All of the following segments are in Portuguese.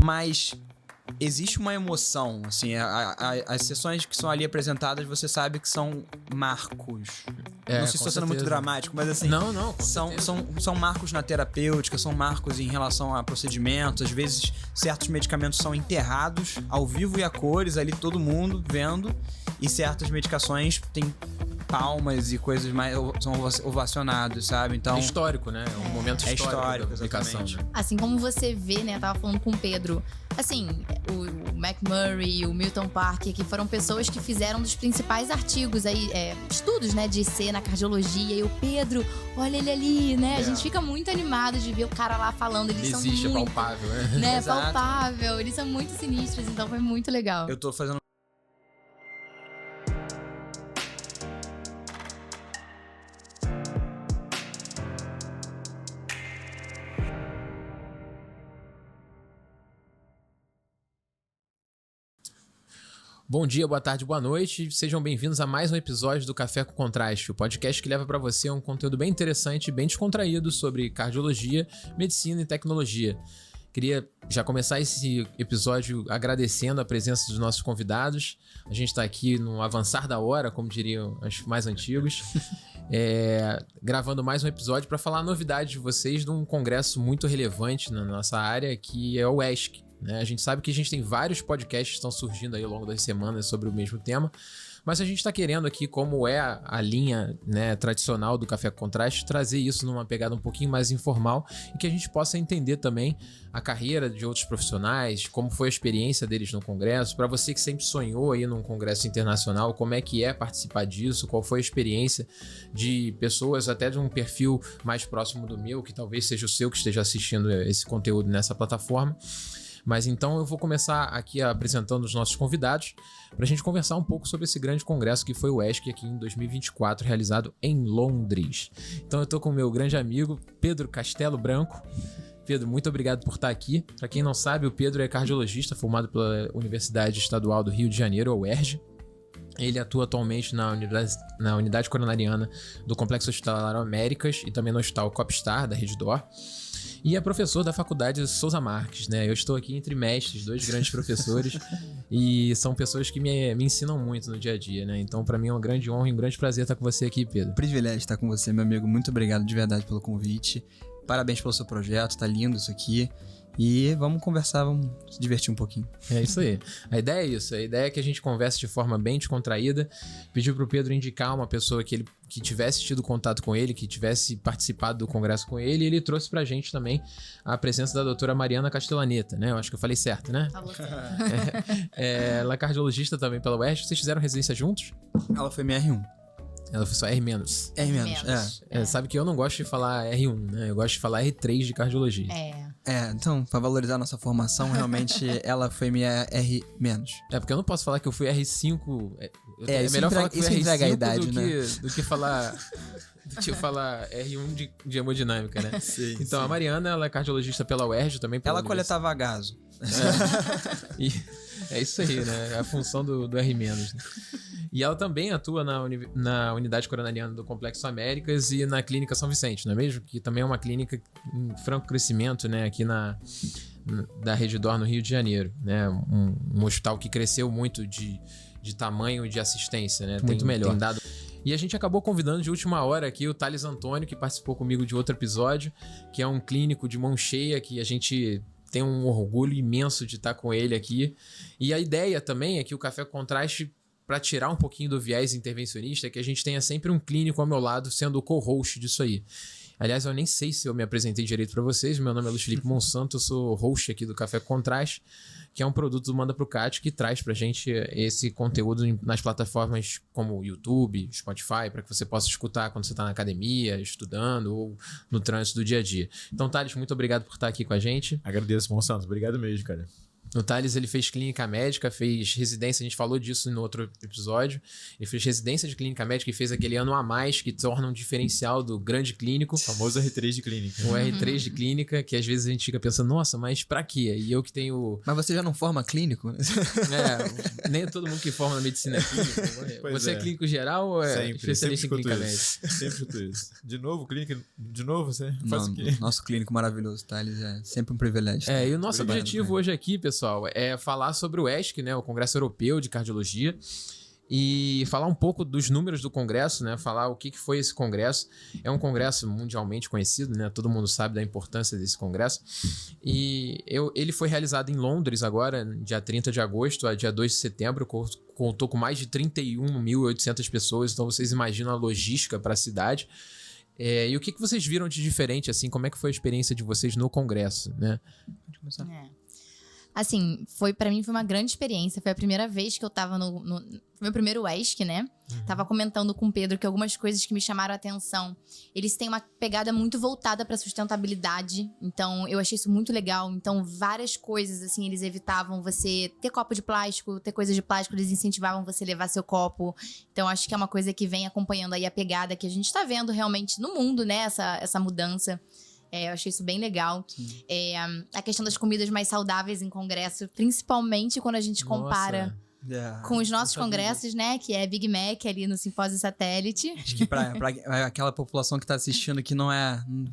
mas existe uma emoção, assim, as sessões que são ali apresentadas, você sabe que são marcos. Não sei se estou sendo muito dramático, mas assim... Não, são marcos na terapêutica, são marcos em relação a procedimentos. Às vezes, certos medicamentos são enterrados ao vivo e a cores, ali todo mundo vendo, e certas medicações têm palmas e coisas mais são ovacionados, sabe? Então, é histórico, né? É um momento histórico da publicação. Assim como você vê, né? Eu tava falando com o Pedro. Assim, o McMurray, o Milton Parker, que foram pessoas que fizeram dos principais artigos aí, estudos, né, de IC na cardiologia. E o Pedro, olha ele ali, né? A gente fica muito animado de ver o cara lá falando. Eles são muito... é palpável, né? Palpável. Eles são muito sinistros, então foi muito legal. Eu tô fazendo... Bom dia, boa tarde, boa noite. Sejam bem-vindos a mais um episódio do Café com Contraste, o podcast que leva para você um conteúdo bem interessante e bem descontraído sobre cardiologia, medicina e tecnologia. Queria já começar esse episódio agradecendo a presença dos nossos convidados. A gente está aqui no avançar da hora, como diriam os mais antigos, gravando mais um episódio para falar a novidade de vocês de um congresso muito relevante na nossa área, que é o ESC. A gente sabe que a gente tem vários podcasts que estão surgindo aí ao longo das semanas sobre o mesmo tema, mas a gente está querendo aqui, como é a linha, né, tradicional do Café com Contraste, trazer isso numa pegada um pouquinho mais informal e que a gente possa entender também a carreira de outros profissionais, como foi a experiência deles no congresso. Para você que sempre sonhou aí num congresso internacional, como é que é participar disso, qual foi a experiência de pessoas até de um perfil mais próximo do meu, que talvez seja o seu que esteja assistindo esse conteúdo nessa plataforma. Mas então eu vou começar aqui apresentando os nossos convidados para a gente conversar um pouco sobre esse grande congresso que foi o ESC aqui em 2024, realizado em Londres. Então eu estou com o meu grande amigo Pedro Castelo Branco. Pedro, muito obrigado por estar aqui. Para quem não sabe, o Pedro é cardiologista formado pela Universidade Estadual do Rio de Janeiro, a UERJ. Ele atua atualmente na unidade coronariana do Complexo Hospitalar Américas e também no Hospital Copstar, da Redditor. E é professor da Faculdade Souza Marques, né? Eu estou aqui entre mestres, dois grandes professores, e são pessoas que me ensinam muito no dia a dia, né? Então, para mim é uma grande honra e um grande prazer estar com você aqui, Pedro. Privilégio estar com você, meu amigo. Muito obrigado de verdade pelo convite. Parabéns pelo seu projeto, tá lindo isso aqui. E vamos conversar, vamos se divertir um pouquinho. É isso aí. A ideia é isso. A ideia é que a gente converse de forma bem descontraída. Pediu pro Pedro indicar uma pessoa que tivesse tido contato com ele, que tivesse participado do congresso com ele, e ele trouxe pra gente também a presença da doutora Mariana Castellaneta, né? Eu acho que eu falei certo, né? Falou certo. Ela é cardiologista também pela UERJ. Vocês fizeram residência juntos? Ela foi minha R1. Ela foi só R-. R-, sabe que eu não gosto de falar R1, né? Eu gosto de falar R3 de cardiologia. Então, pra valorizar a nossa formação, realmente ela foi minha R-. É, porque eu não posso falar que eu fui R5. É melhor falar que fui R5 R5 a idade, do que falar R1 de hemodinâmica, né? Sim, então, sim. A Mariana, ela é cardiologista pela UERJ também. Ela coletava gaso. É isso aí, né? É a função do R-. Né? E ela também atua na unidade coronariana do Complexo Américas e na Clínica São Vicente, não é mesmo? Que também é uma clínica em franco crescimento, né? Aqui da Redditor, no Rio de Janeiro, né? Um hospital que cresceu muito de tamanho e de assistência, né? Muito melhor. Tem dado... E a gente acabou convidando de última hora aqui o Thales Antônio, que participou comigo de outro episódio, que é um clínico de mão cheia, que a gente tem um orgulho imenso de estar com ele aqui. E a ideia também é que o Café Contraste, para tirar um pouquinho do viés intervencionista, é que a gente tenha sempre um clínico ao meu lado sendo o co-host disso aí. Aliás, eu nem sei se eu me apresentei direito para vocês. Meu nome é Luiz Felipe Monsanto, eu sou host aqui do Café Contraste, que é um produto do Manda Pro Cat que traz pra gente esse conteúdo nas plataformas como YouTube, Spotify, para que você possa escutar quando você tá na academia, estudando ou no trânsito do dia a dia. Então, Thales, muito obrigado por estar aqui com a gente. Agradeço, Monsanto. Obrigado mesmo, cara. O Thales, ele fez clínica médica, fez residência, a gente falou disso no outro episódio. Ele fez residência de clínica médica e fez aquele ano a mais que torna um diferencial do grande clínico. O famoso R3 de clínica. O R3 de clínica, que às vezes a gente fica pensando, nossa, mas pra quê? E eu que tenho... Mas você já não forma clínico? Nem todo mundo que forma na medicina é clínico. Pois você é clínico geral ou é especialista em clínica médica? Sempre escuto isso. De novo, clínica... De novo, você faz o quê? Nosso clínico maravilhoso, Thales, é sempre um privilégio. E o nosso Obrigado, objetivo hoje aqui, pessoal, é falar sobre o ESC, né, o Congresso Europeu de Cardiologia, e falar um pouco dos números do congresso, né, falar o que foi esse congresso. É um congresso mundialmente conhecido, né, todo mundo sabe da importância desse congresso, e ele foi realizado em Londres agora, dia 30 de agosto a dia 2 de setembro, contou com mais de 31.800 pessoas, então vocês imaginam a logística para a cidade. E o que vocês viram de diferente, assim, como é que foi a experiência de vocês no congresso, né? Pode começar. Assim, pra mim foi uma grande experiência. Foi a primeira vez que eu tava no meu primeiro ESC, né? Tava comentando com o Pedro que algumas coisas que me chamaram a atenção, eles têm uma pegada muito voltada pra sustentabilidade. Então, eu achei isso muito legal. Então, várias coisas, assim, eles evitavam você ter copo de plástico, ter coisas de plástico, eles incentivavam você levar seu copo. Então, acho que é uma coisa que vem acompanhando aí a pegada que a gente tá vendo realmente no mundo, né? Essa mudança. Eu achei isso bem legal. A questão das comidas mais saudáveis em congresso, principalmente quando a gente compara com os nossos congressos, né? Que é Big Mac ali no Simpósio Satélite. Acho que pra aquela população que tá assistindo que não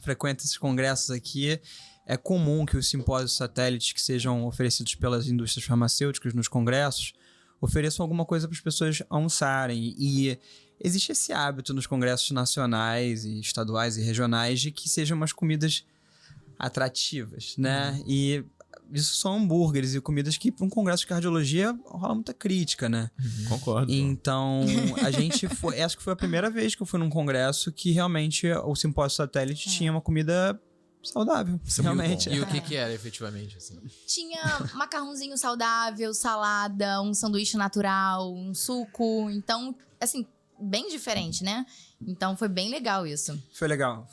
frequenta esses congressos aqui, é comum que os simpósios satélites que sejam oferecidos pelas indústrias farmacêuticas nos congressos ofereçam alguma coisa para as pessoas almoçarem. E existe esse hábito nos congressos nacionais e estaduais e regionais de que sejam umas comidas atrativas, né? E isso são hambúrgueres e comidas que para um congresso de cardiologia rola muita crítica, né? Concordo. Então, a gente foi... Acho que foi a primeira vez que eu fui num congresso que realmente o simpósio satélite tinha uma comida saudável, realmente. E o que era, efetivamente, assim? Tinha macarrãozinho saudável, salada, um sanduíche natural, um suco. Então, assim, bem diferente, né? Então, foi bem legal isso. Foi legal.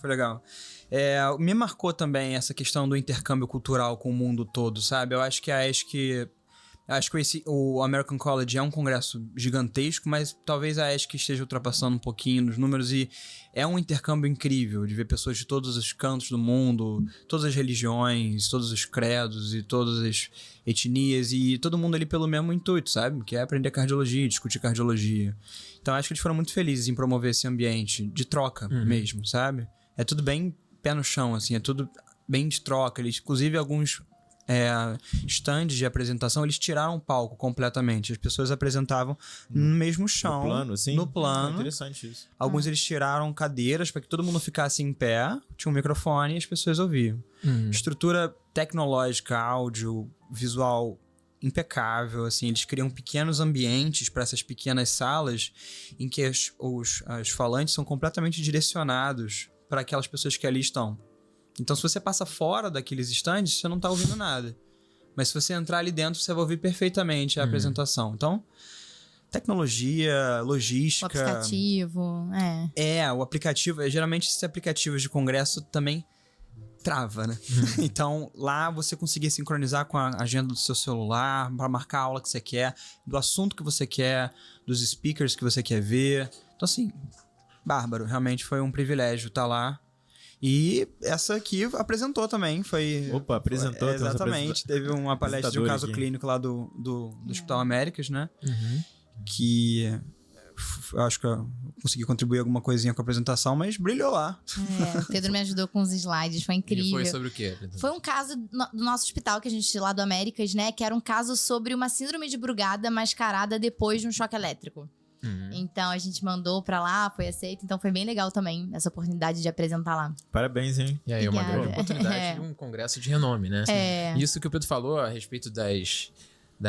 Me marcou também essa questão do intercâmbio cultural com o mundo todo, sabe? Eu acho que o American College é um congresso gigantesco, mas talvez a ESC esteja ultrapassando um pouquinho nos números e é um intercâmbio incrível de ver pessoas de todos os cantos do mundo, todas as religiões, todos os credos e todas as etnias e todo mundo ali pelo mesmo intuito, sabe? Que é aprender cardiologia, discutir cardiologia. Então acho que eles foram muito felizes em promover esse ambiente de troca mesmo, sabe? É tudo bem pé no chão, assim, é tudo bem de troca. Eles, inclusive, alguns stands de apresentação, eles tiraram o palco completamente. As pessoas apresentavam no mesmo chão. No plano, sim? No plano. Interessante isso. Alguns eles tiraram cadeiras para que todo mundo ficasse em pé, tinha um microfone e as pessoas ouviam. Estrutura tecnológica, áudio, visual impecável, assim, eles criam pequenos ambientes para essas pequenas salas em que os falantes são completamente direcionados para aquelas pessoas que ali estão. Então, se você passa fora daqueles stands, você não tá ouvindo nada. Mas se você entrar ali dentro, você vai ouvir perfeitamente a apresentação. Então, tecnologia, logística... O aplicativo, o aplicativo... Geralmente, esses aplicativos de congresso também trava, né? Então, lá você conseguir sincronizar com a agenda do seu celular, para marcar a aula que você quer, do assunto que você quer, dos speakers que você quer ver. Então, assim, bárbaro. Realmente foi um privilégio estar lá. E essa aqui apresentou também, apresentou. Exatamente, teve uma palestra de um caso clínico lá do Hospital Américas, né? Que eu acho que eu consegui contribuir alguma coisinha com a apresentação, mas brilhou lá. O Pedro me ajudou com os slides, foi incrível. E foi sobre o quê? Foi um caso do nosso hospital, que a gente lá do Américas, né? Que era um caso sobre uma síndrome de Brugada mascarada depois de um choque elétrico. Então a gente mandou pra lá, foi aceito. Então foi bem legal também essa oportunidade de apresentar lá. Parabéns, hein? E aí, uma grande oportunidade de um congresso de renome, né? Isso que o Pedro falou a respeito das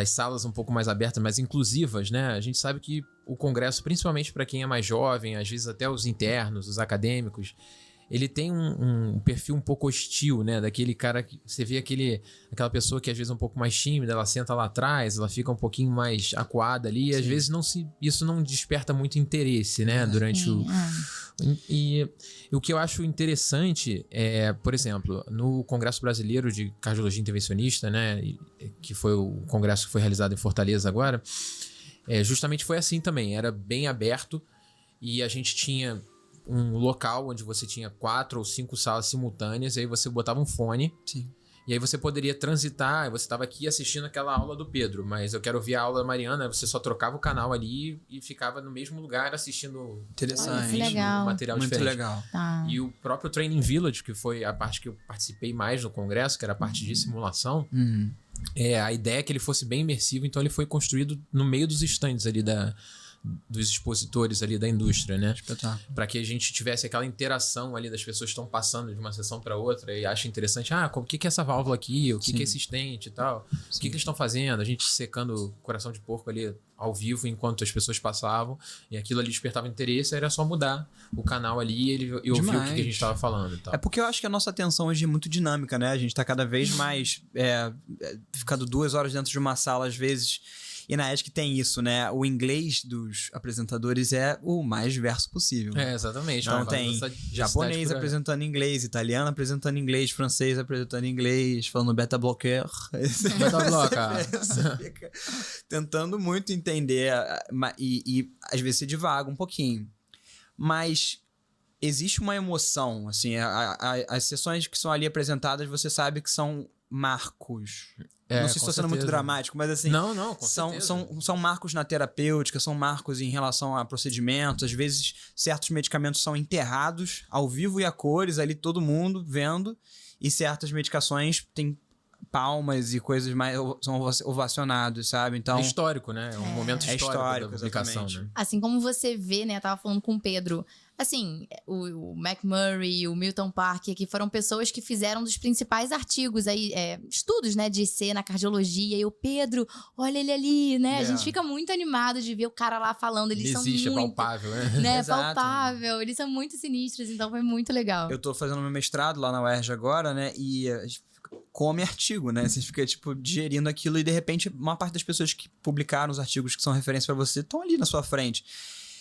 salas um pouco mais abertas, mais inclusivas, né? A gente sabe que o congresso, principalmente para quem é mais jovem, às vezes até os internos, os acadêmicos, ele tem um perfil um pouco hostil, né? Daquele cara que você vê aquela pessoa que às vezes é um pouco mais tímida, ela senta lá atrás, ela fica um pouquinho mais acuada ali, e às vezes isso não desperta muito interesse, né? Durante E o que eu acho interessante é, por exemplo, no Congresso Brasileiro de Cardiologia Intervencionista, né, que foi o congresso que foi realizado em Fortaleza agora, justamente foi assim também, era bem aberto e a gente tinha um local onde você tinha 4 ou 5 salas simultâneas e aí você botava um fone. Sim. E aí você poderia transitar, você estava aqui assistindo aquela aula do Pedro, mas eu quero ouvir a aula da Mariana, você só trocava o canal ali e ficava no mesmo lugar assistindo Interessante. Que legal. um material Muito diferente. legal. Tá. E o próprio Training Village, que foi a parte que eu participei mais no congresso, que era a parte de simulação, Uhum. a ideia é que ele fosse bem imersivo, então ele foi construído no meio dos estandes ali dos expositores ali da indústria, né? Espetáculo. Para que a gente tivesse aquela interação ali das pessoas que estão passando de uma sessão para outra e acha interessante, o que é essa válvula aqui, o que é esse stent e tal, o que eles estão fazendo, a gente secando coração de porco ali ao vivo enquanto as pessoas passavam e aquilo ali despertava interesse, era só mudar o canal ali e ouvir o que a gente estava falando e tal. É porque eu acho que a nossa atenção hoje é muito dinâmica, né? A gente tá cada vez mais ficando 2 horas dentro de uma sala, às vezes. E na ESC tem isso, né? O inglês dos apresentadores é o mais diverso possível. Exatamente. Então tem japonês apresentando inglês, italiano apresentando inglês, francês apresentando inglês, falando beta-bloqueur. Você fica tentando muito entender e às vezes você divaga um pouquinho. Mas existe uma emoção, assim, as sessões que são ali apresentadas, você sabe que são marcos. Não sei se estou sendo muito dramático, mas assim... Não, com certeza. São marcos na terapêutica, são marcos em relação a procedimentos. Às vezes, certos medicamentos são enterrados ao vivo e a cores, ali todo mundo vendo. E certas medicações têm palmas e coisas mais... são ovacionados, sabe? Então, é histórico, né? É um momento histórico da publicação, exatamente. né? Assim como você vê, né? Eu tava falando com o Pedro. Assim, o McMurray, o Milton Parker, que foram pessoas que fizeram dos principais artigos aí, estudos, né, de IC na cardiologia. E o Pedro, olha ele ali, né? A gente fica muito animado de ver o cara lá falando. Eles são existe, muito... é palpável, né? Exato. Palpável. Eles são muito sinistros, então foi muito legal. Eu tô fazendo meu mestrado lá na UERJ agora, né? E a gente come artigo, né? Você fica, tipo, digerindo aquilo e, de repente, uma parte das pessoas que publicaram os artigos que são referência pra você estão ali na sua frente.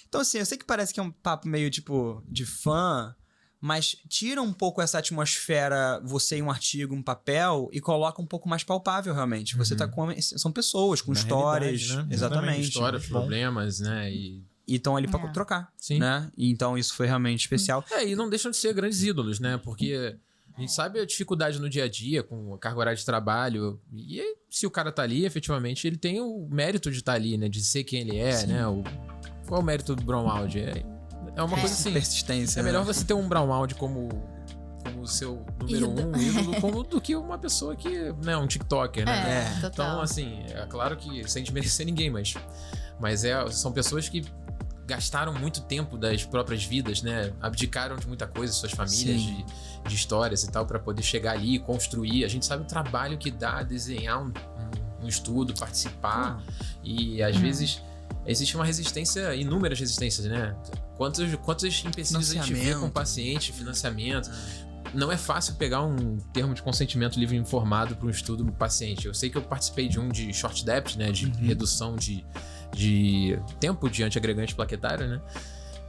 Então, assim, eu sei que parece que é um papo meio, tipo, de fã, mas tira um pouco essa atmosfera, você em um artigo, um papel, e coloca um pouco mais palpável, realmente. Você tá com... São pessoas com histórias. Né? Exatamente. Histórias, problemas, né? E estão ali pra trocar, Sim. né? E então, isso foi realmente especial. E não deixam de ser grandes ídolos, né? Porque a gente sabe a dificuldade no dia a dia, com a carga horária de trabalho. E se o cara tá ali, efetivamente, ele tem o mérito de estar ali, né? De ser quem ele é, né? Qual é o mérito do Brownwald? É uma coisa assim. Persistência. É melhor você ter um Brownwald como o seu número ídolo do que uma pessoa que, né, um TikToker, né? Total. Então, assim, é claro que sem desmerecer ninguém, mas são pessoas que gastaram muito tempo das próprias vidas, né? Abdicaram de muita coisa, suas famílias, de histórias e tal, para poder chegar ali e construir. A gente sabe o trabalho que dá desenhar um estudo, participar. E às vezes existe uma resistência, inúmeras resistências, né? Quantos empecilhos a gente vê com o paciente, financiamento. Não é fácil pegar um termo de consentimento livre e informado para um estudo no paciente. Eu sei que eu participei de um de short depth, né? De redução de tempo de antiagregante plaquetário, né?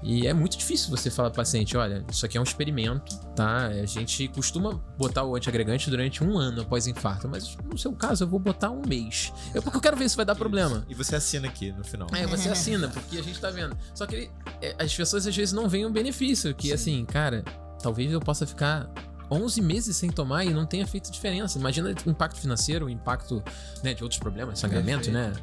E é muito difícil você falar pro paciente, olha, isso aqui é um experimento, tá? A gente costuma botar o antiagregante durante 1 ano após infarto, mas no seu caso eu vou botar 1 mês. Porque eu quero ver se vai dar problema. E você assina aqui no final. Você assina, porque a gente tá vendo. Só que as pessoas às vezes não veem o benefício, que assim, cara, talvez eu possa ficar 11 meses sem tomar e não tenha feito diferença. Imagina o impacto financeiro, o impacto, né, de outros problemas, sangramento, né?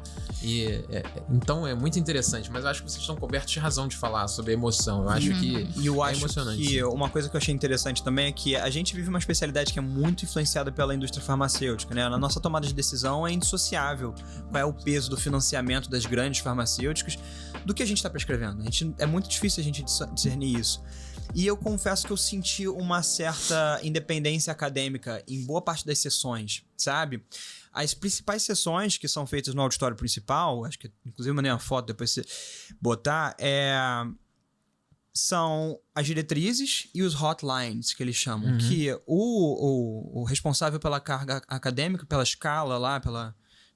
Então é muito interessante, mas eu acho que vocês estão cobertos de razão de falar sobre a emoção. Eu acho que emocionante. Que uma coisa que eu achei interessante também é que a gente vive uma especialidade que é muito influenciada pela indústria farmacêutica, né? Na nossa tomada de decisão é indissociável qual é o peso do financiamento das grandes farmacêuticas do que a gente está prescrevendo. É muito difícil a gente discernir isso. E eu confesso que eu senti uma certa independência acadêmica em boa parte das sessões, sabe? As principais sessões que são feitas no auditório principal, acho que inclusive eu mandei uma foto depois você botar, são as diretrizes e os hotlines, que eles chamam. Que o responsável pela carga acadêmica, pela escala lá,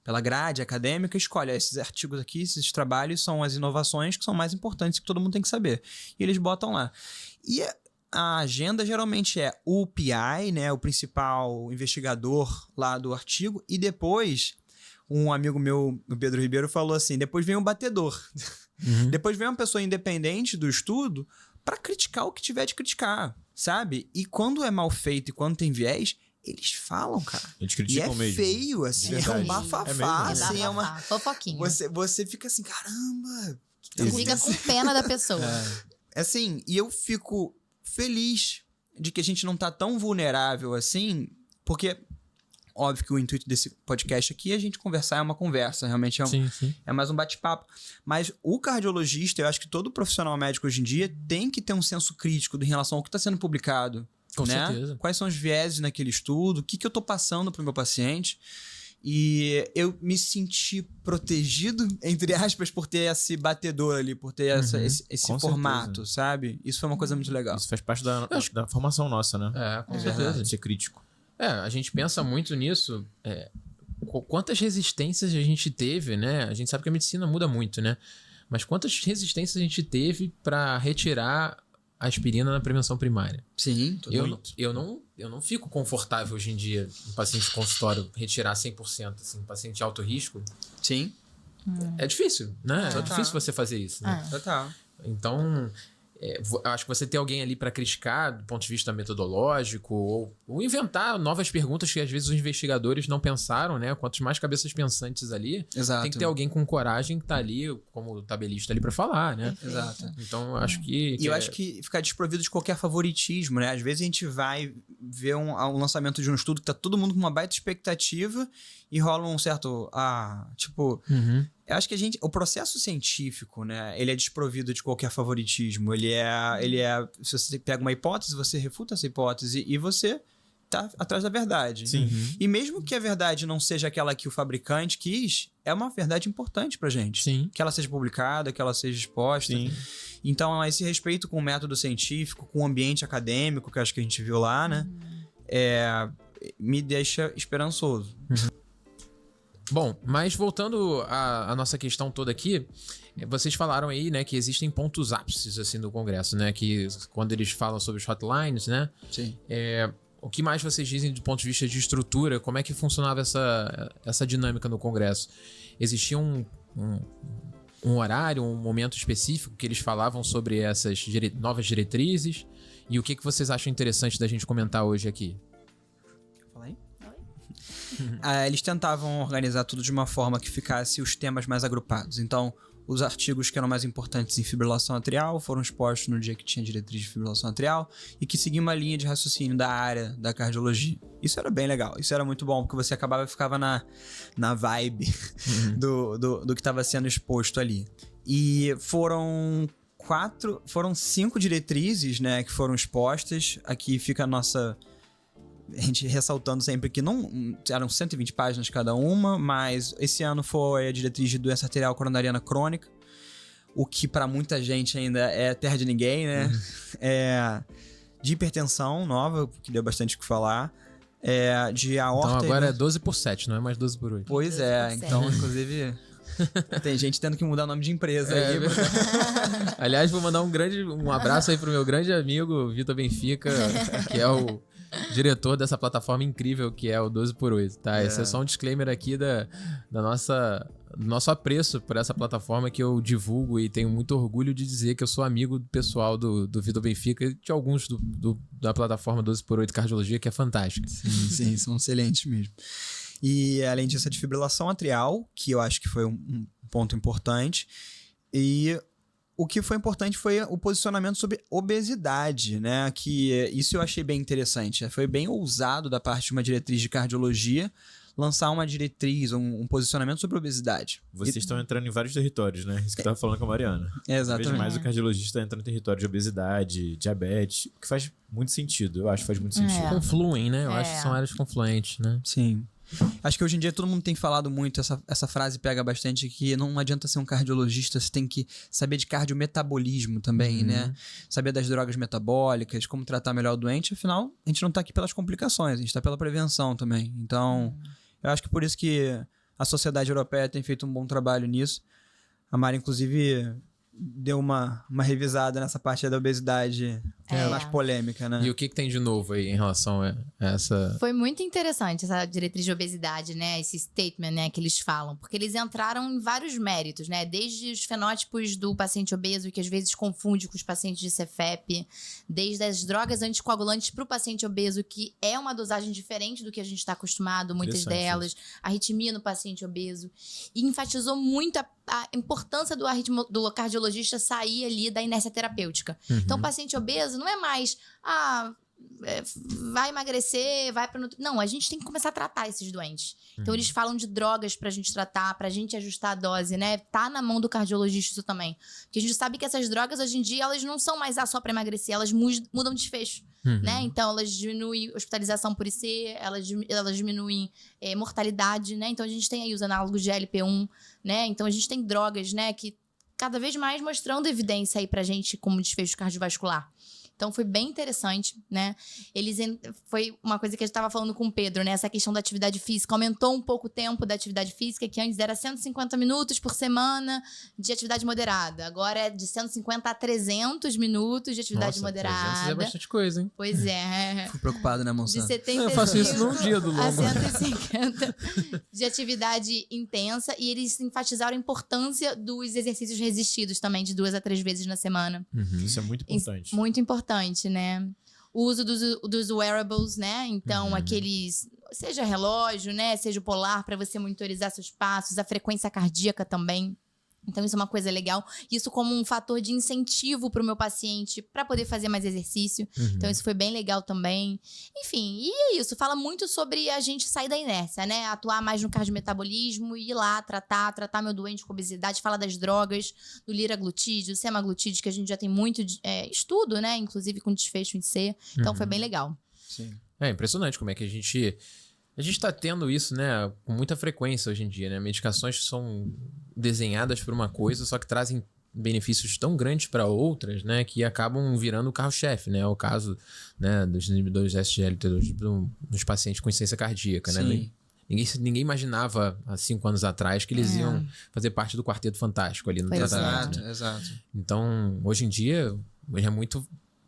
pela grade acadêmica, escolhe esses artigos aqui, esses trabalhos são as inovações que são mais importantes, que todo mundo tem que saber. E eles botam lá. E a agenda geralmente é o PI, né, o principal investigador lá do artigo, e depois um amigo meu, o Pedro Ribeiro, falou assim, depois vem o batedor. Depois vem uma pessoa independente do estudo para criticar o que tiver de criticar, sabe? E quando é mal feito e quando tem viés, eles falam, cara. Eles criticam e é mesmo. feio, assim, é um verdade. bafafá, É mesmo? assim, é uma... Fofoquinha. Você fica assim, caramba... que tá Você fica com pena da pessoa. Assim, e eu fico feliz de que a gente não tá tão vulnerável assim, porque... Óbvio que o intuito desse podcast aqui é a gente conversar, é uma conversa, realmente é mais um bate-papo. Mas o cardiologista, eu acho que todo profissional médico hoje em dia tem que ter um senso crítico em relação ao que está sendo publicado. Com né? certeza. Quais são os vieses naquele estudo, o que eu estou passando para o meu paciente. E eu me senti protegido, entre aspas, por ter esse batedor ali, por ter esse formato, sabe? Isso foi uma coisa muito legal. Isso faz parte da formação nossa, né? Com certeza. Ser crítico. A gente pensa muito nisso. Quantas resistências a gente teve, né? A gente sabe que a medicina muda muito, né? Mas quantas resistências a gente teve para retirar a aspirina na prevenção primária? Sim, eu não fico confortável hoje em dia, um paciente de consultório, retirar 100%, assim, um paciente de alto risco. Sim. É difícil, né? É difícil você fazer isso, né? Total. Então... acho que você ter alguém ali para criticar do ponto de vista metodológico ou inventar novas perguntas que às vezes os investigadores não pensaram, né? Quantos mais cabeças pensantes ali, Exato. Tem que ter alguém com coragem que tá ali como tabelista ali para falar, né? Exato. Então, acho que... E eu acho que ficar desprovido de qualquer favoritismo, né? Às vezes a gente vai ver um lançamento de um estudo que tá todo mundo com uma baita expectativa e rola um certo... Eu acho que o processo científico, né? Ele é desprovido de qualquer favoritismo. Ele é... Se você pega uma hipótese, você refuta essa hipótese e você tá atrás da verdade. Sim. E mesmo que a verdade não seja aquela que o fabricante quis, é uma verdade importante pra gente. Sim. Que ela seja publicada, que ela seja exposta. Sim. Então, esse respeito com o método científico, com o ambiente acadêmico, que eu acho que a gente viu lá, né? Me deixa esperançoso. Bom, mas voltando à nossa questão toda aqui, vocês falaram aí, né, que existem pontos ápices, assim, do Congresso, né? Que quando eles falam sobre os hotlines, né? Sim. O que mais vocês dizem do ponto de vista de estrutura? Como é que funcionava essa dinâmica no Congresso? Existia um horário, um momento específico que eles falavam sobre essas novas diretrizes? E o que vocês acham interessante da gente comentar hoje aqui? Fala aí. Eles tentavam organizar tudo de uma forma que ficasse os temas mais agrupados. Então, os artigos que eram mais importantes em fibrilação atrial foram expostos no dia que tinha diretriz de fibrilação atrial e que seguia uma linha de raciocínio da área da cardiologia. Isso era bem legal, isso era muito bom, porque você ficava na vibe do que estava sendo exposto ali. E foram 5 diretrizes, né, que foram expostas. Aqui fica a gente ressaltando sempre que não eram 120 páginas cada uma, mas esse ano foi a diretriz de doença arterial coronariana crônica, o que para muita gente ainda é terra de ninguém, né? De hipertensão nova, que deu bastante o que falar, de aorta... Então agora é 12/7, não é mais 12/8. Pois é, então inclusive... Tem gente tendo que mudar o nome de empresa aí. Aliás, vou mandar um abraço aí pro meu grande amigo Vitor Benfica, que é o diretor dessa plataforma incrível que é o 12/8, tá? Esse é só um disclaimer aqui do nosso apreço por essa plataforma que eu divulgo e tenho muito orgulho de dizer que eu sou amigo pessoal do Vitor Benfica e de alguns da plataforma 12/8 Cardiologia, que é fantástica. Sim, são excelentes mesmo. E além disso, a defibrilação atrial, que eu acho que foi um ponto importante. E o que foi importante foi o posicionamento sobre obesidade, né? Que isso eu achei bem interessante. Foi bem ousado da parte de uma diretriz de cardiologia lançar uma diretriz, um posicionamento sobre obesidade. Vocês estão entrando em vários territórios, né? Isso que eu tava falando com a Mariana. Exatamente. Cada vez mais o cardiologista entra no território de obesidade, diabetes, o que faz muito sentido. Eu acho que faz muito sentido. Confluem, né? Eu acho que são áreas confluentes, né? Sim. Acho que hoje em dia todo mundo tem falado muito, essa frase pega bastante, que não adianta ser um cardiologista, você tem que saber de cardiometabolismo também, né? Saber das drogas metabólicas, como tratar melhor o doente. Afinal, a gente não tá aqui pelas complicações, a gente tá pela prevenção também. Então, eu acho que por isso que A Sociedade Europeia tem feito um bom trabalho nisso. A Mari, inclusive, deu uma revisada nessa parte da obesidade mais polêmica, né? E o que tem de novo aí em relação a essa... Foi muito interessante essa diretriz de obesidade, né? Esse statement, né, que eles falam. Porque eles entraram em vários méritos, né? Desde os fenótipos do paciente obeso, que às vezes confunde com os pacientes de Cefep. Desde as drogas anticoagulantes para o paciente obeso, que é uma dosagem diferente do que a gente está acostumado, muitas delas. Arritmia no paciente obeso. E enfatizou muito a importância do cardiologista sair ali da inércia terapêutica. Então, o paciente obeso não é mais, vai emagrecer, vai para... Não, a gente tem que começar a tratar esses doentes. Então, eles falam de drogas pra gente tratar, pra gente ajustar a dose, né? Tá na mão do cardiologista isso também. Porque a gente sabe que essas drogas, hoje em dia, elas não são mais só pra emagrecer, elas mudam de desfecho, né? Então, elas diminuem hospitalização por IC, elas diminuem mortalidade, né? Então, a gente tem aí os análogos de LP1, né? Então, a gente tem drogas, né? Que cada vez mais mostrando evidência aí pra gente como desfecho cardiovascular. Então, foi bem interessante, né? Foi uma coisa que a gente estava falando com o Pedro, né? Essa questão da atividade física. Aumentou um pouco o tempo da atividade física, que antes era 150 minutos por semana de atividade moderada. Agora é de 150 a 300 minutos de atividade moderada. 300 é bastante coisa, hein? Pois é. Fico preocupado, né, Monsanto? De 75 Eu faço isso num dia do longo. a 150 de atividade intensa. E eles enfatizaram a importância dos exercícios resistidos também, de 2 a 3 vezes na semana. Isso é muito importante. Muito importante, né? O uso dos wearables, né? Então, aqueles... Seja relógio, né? Seja o polar, para você monitorizar seus passos. A frequência cardíaca também. Então, isso é uma coisa legal. Isso como um fator de incentivo para o meu paciente para poder fazer mais exercício. Então, isso foi bem legal também. Enfim, e é isso. Fala muito sobre a gente sair da inércia, né? Atuar mais no cardiometabolismo, ir lá tratar meu doente com obesidade. Fala das drogas, do liraglutide, do semaglutide, que a gente já tem muito estudo, né? Inclusive com desfecho em C. Então, foi bem legal. Sim. É impressionante como é que a gente tá tendo isso, né, com muita frequência hoje em dia, né? Medicações que são desenhadas para uma coisa, só que trazem benefícios tão grandes para outras, né, que acabam virando o carro-chefe, né? É o caso, né, dos inibidores SGLT2 nos pacientes com insuficiência cardíaca, né? Sim. Ninguém imaginava há 5 anos atrás que eles iam fazer parte do quarteto fantástico ali no tratamento. Exato. Então, hoje em dia,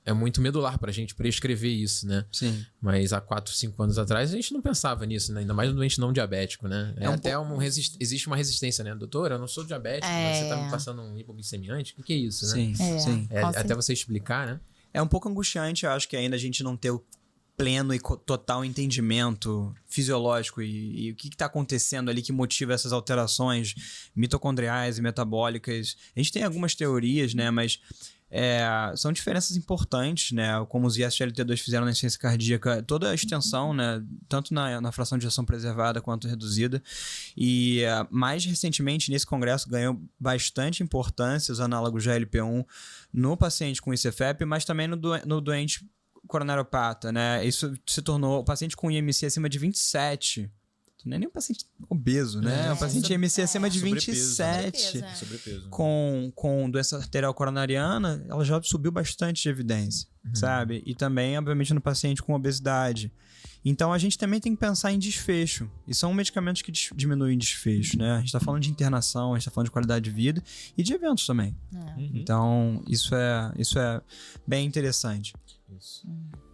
é muito medular pra gente prescrever isso, né? Sim. Mas há 4, 5 anos atrás a gente não pensava nisso, né? Ainda mais no doente não diabético, né? Existe uma resistência, né? Doutora, eu não sou diabético, mas você tá me passando um hipoglicemiante? O que é isso, né? Sim. Até você explicar, né? É um pouco angustiante, eu acho, que ainda a gente não ter o pleno e total entendimento fisiológico e o que está acontecendo ali que motiva essas alterações mitocondriais e metabólicas. A gente tem algumas teorias, né? Mas são diferenças importantes, né? Como os ISGLT2 fizeram na insuficiência cardíaca, toda a extensão, né? Tanto na fração de ejeção preservada quanto reduzida. E mais recentemente, nesse congresso, ganhou bastante importância os análogos de LP1 no paciente com ICFEP, mas também no doente coronariopata, né? Isso se tornou o paciente com IMC acima de 27. Não é nem um paciente obeso, né? Um paciente IMC acima de 27. Sobrepeso. Com doença arterial coronariana, ela já subiu bastante de evidência, sabe? E também, obviamente, no paciente com obesidade. Então, a gente também tem que pensar em desfecho. E são medicamentos que diminuem desfecho, né? A gente tá falando de internação, a gente tá falando de qualidade de vida e de eventos também. Então, isso é bem interessante. Isso.